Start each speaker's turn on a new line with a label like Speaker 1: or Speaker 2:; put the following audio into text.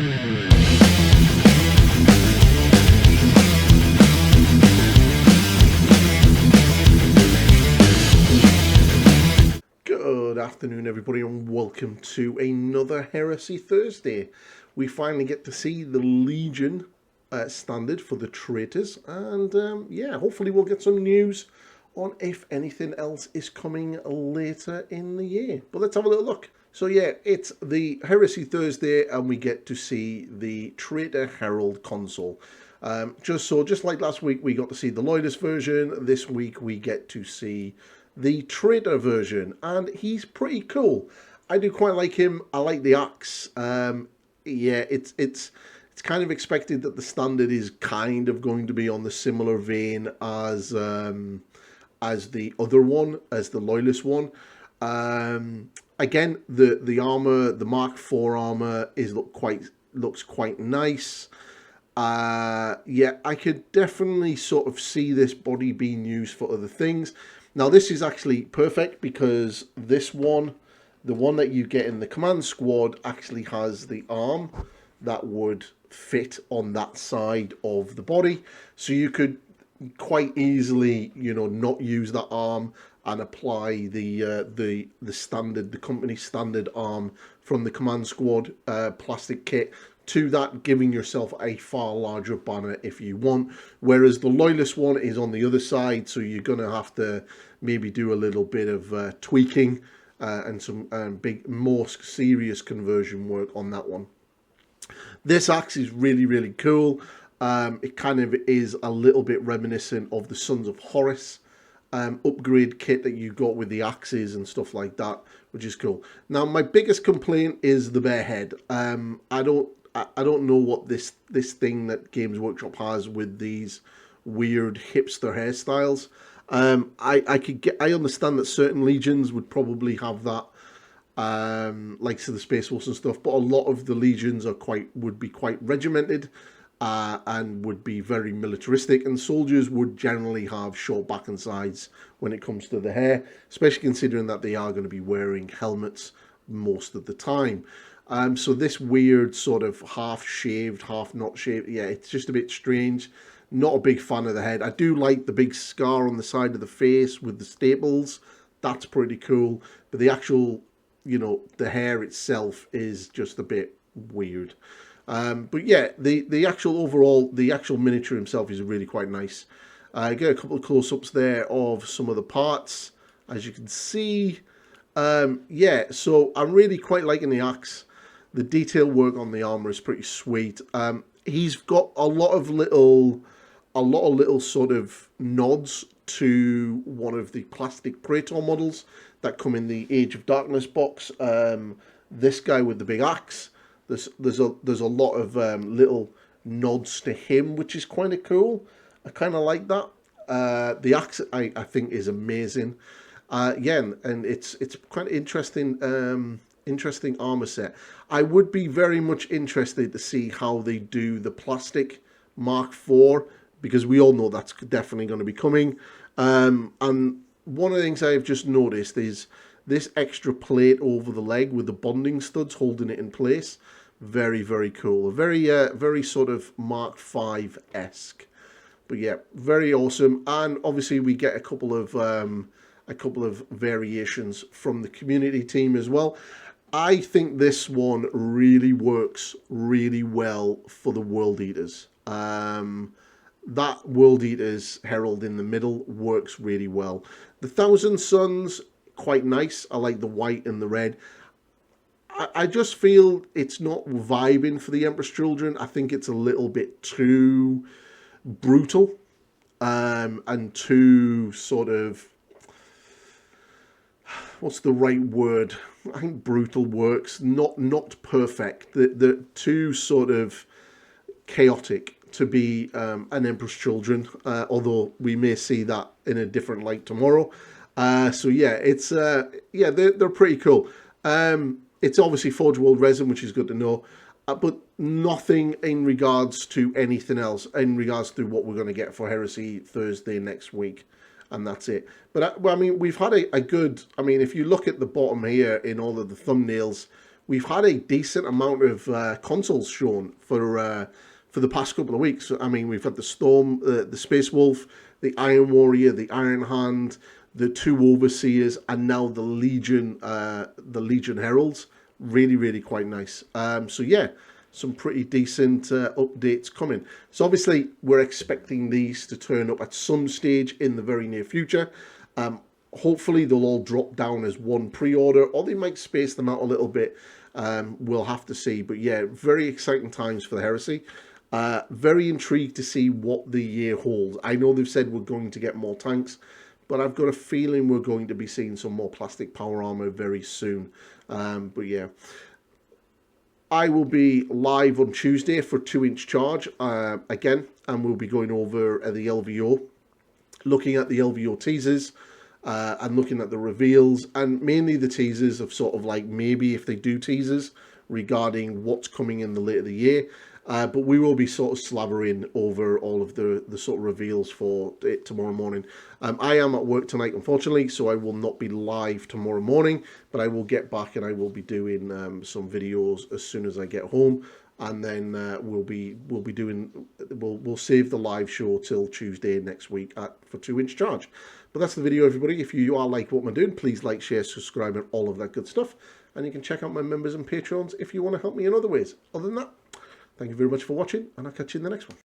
Speaker 1: Good afternoon, everybody, and welcome to another Heresy Thursday. We finally get to see the Legion standard for the Traitors, and yeah, hopefully we'll get some news on if anything else is coming later in the year. But let's have a little look. So yeah, it's the Heresy Thursday, and we get to see the Traitor Herald console. Just like last week, we got to see the Loyalist version. This week, we get to see the Traitor version, and he's pretty cool. I do quite like him. I like the axe. Yeah, it's kind of expected that the standard is kind of going to be on the similar vein as the other one, as the Loyalist one. Again, the armor, the Mark IV armor, looks quite nice. Yeah, I could definitely sort of see this body being used for other things. Now, this is actually perfect because this one, the one that you get in the command squad, actually has the arm that would fit on that side of the body. So you could quite easily, not use that arm and apply the standard, the company standard arm from the command squad plastic kit to that, giving yourself a far larger banner if you want. Whereas the Loyalist one is on the other side, so you're going to have to maybe do a little bit of tweaking and some more serious conversion work on that one. This axe is really, really cool. It kind of is a little bit reminiscent of the Sons of Horus upgrade kit that you got with the axes and stuff like that, which is cool. Now, my biggest complaint is the bare head. I don't know what this thing that Games Workshop has with these weird hipster hairstyles. I understand that certain legions would probably have that, like the Space Force and stuff, but a lot of the legions would be quite regimented and would be very militaristic, and soldiers would generally have short back and sides when it comes to the hair, especially considering that they are going to be wearing helmets most of the time. So this weird sort of half shaved, half not shaved, yeah, it's just a bit strange. Not a big fan of the head. I do like the big scar on the side of the face with the staples. That's pretty cool. But the actual, the hair itself is just a bit weird. But yeah, the actual miniature himself is really quite nice. I get a couple of close-ups there of some of the parts, as you can see. Yeah, so I'm really quite liking the axe. The detail work on the armor is pretty sweet. He's got a lot of little sort of nods to one of the plastic Traitor models that come in the Age of Darkness box. This guy with the big axe, there's a lot of little nods to him, which is kind of cool. I kind of like that. The axe I think is amazing. Again, and it's quite interesting. Interesting armor set. I would be very much interested to see how they do the plastic Mark IV, because we all know that's definitely going to be coming. And one of the things I've just noticed is this extra plate over the leg with the bonding studs holding it in place. Very, very cool. Very sort of Mark V-esque. But yeah, very awesome. And obviously we get a couple of variations from the community team as well. I think this one really works really well for the World Eaters. That World Eaters Herald in the middle works really well. The Thousand Suns, quite nice. I like the white and the red. I just feel it's not vibing for the Emperor's Children. I think it's a little bit too brutal and too sort of... What's the right word? I think brutal works. Not perfect. The too sort of chaotic to be an Emperor's Children, although we may see that in a different light tomorrow. So yeah, it's they're pretty cool. It's obviously Forge World resin, which is good to know, but nothing in regards to anything else, in regards to what we're going to get for Heresy Thursday next week. And that's it. But I mean, we've had a good... I mean, if you look at the bottom here in all of the thumbnails, we've had a decent amount of consoles shown for the past couple of weeks. I mean, we've had the Storm, the Space Wolf, the Iron Warrior, the Iron Hand, the 2 Overseers, and now the Legion Heralds. Really, really quite nice. So yeah, some pretty decent updates coming. So obviously, we're expecting these to turn up at some stage in the very near future. Hopefully, they'll all drop down as one pre-order, or they might space them out a little bit. We'll have to see. But yeah, very exciting times for the Heresy. Very intrigued to see what the year holds. I know they've said we're going to get more tanks, but I've got a feeling we're going to be seeing some more plastic power armor very soon. But yeah, I will be live on Tuesday for 2-inch charge again, and we'll be going over the LVO, looking at the LVO teasers and looking at the reveals, and mainly the teasers of sort of like maybe if they do teasers regarding what's coming in the later the year. But we will be sort of slavering over all of the sort of reveals for it tomorrow morning. I am at work tonight, unfortunately, so I will not be live tomorrow morning, but I will get back and I will be doing some videos as soon as I get home, and then we'll save the live show till Tuesday next week for 2-inch charge. But that's the video, everybody. If you are like what I'm doing, please like, share, subscribe, and all of that good stuff. And you can check out my members and Patreons if you want to help me in other ways. Other than that, thank you very much for watching, and I'll catch you in the next one.